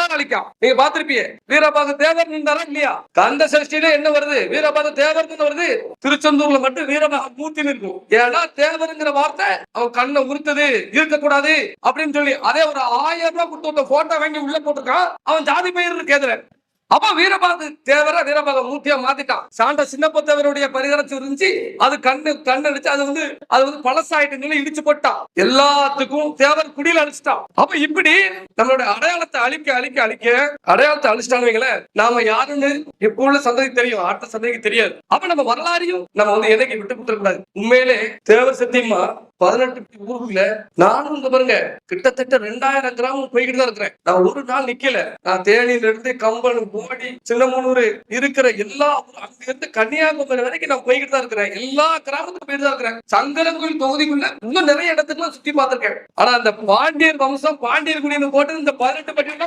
எல்லாரும் அழிக்கான். நீங்க பாத்திருப்பீங்க, வீரபாகு தேவர் இருந்தாரா இல்லையா? கந்த சஷ்டியில என்ன வருது? வீரபாகு தேவர் வருது. திருச்செந்தூர்ல மட்டும் வீரபாகு மூர்த்தின்னு இருக்கும். ஏன்னா தேவருங்கிற வார்த்தை அவன் கண்ணை உறுத்தது, இருக்கக்கூடாது அப்படின்னு சொல்லி. அதே ஒரு 1000 ரூபாய் கொடுத்து போட்டோ வாங்கி உள்ள போட்டிருக்கான். அவன் ஜாதி பெயர் இருக்கு எதுல. அப்ப வீரபாகு தேவரை வீரபாகு மூர்த்தியா மாத்திட்டான். சாண்ட சின்னப்ப தேவருடைய பரிகாரம் இருந்துச்சு, அது கண்ணடிச்சு அது வந்து பழசாயிட்டு இடிச்சு போட்டான். எல்லாத்துக்கும் தேவர் குடியில அழிச்சிட்டான். அப்ப இப்படி நம்மளுடைய அடையாளத்தை அழிக்க அடையாளத்தை அழிச்சிட்டாங்க. நாம யாருன்னு எப்ப உள்ள சந்ததி தெரியும், அடுத்த சந்ததிக்கு தெரியாது. அப்ப நம்ம வரலாறையும் நம்ம வந்து எதைக்கு விட்டு கொடுத்துட கூடாது. உண்மையிலே தேவர் சத்தியமா 18 ஊருக்குள்ள நானும் இங்க பாருங்க கிட்டத்தட்ட 2000 கிராமம் போய்கிட்டு தான் இருக்கிறேன். நான் ஒரு நாள் நிக்கல. நான் தேனியில இருந்து கம்பன், போடி, சின்னமனூர் இருக்கிற எல்லா அங்க இருந்து கன்னியாகுமரி வரைக்கும் நான் போய்கிட்டு தான் இருக்கிறேன். எல்லா கிராமத்துக்கும் போயிட்டு தான் இருக்கிறேன். சங்கரன்கோயில் தொகுதிக்குள்ள இன்னும் நிறைய இடத்துக்குலாம் சுத்தி பார்த்திருக்கேன். ஆனா அந்த பாண்டியர் வம்சம், பாண்டியர் குடின்னு போட்டு இந்த 18 பட்டியல்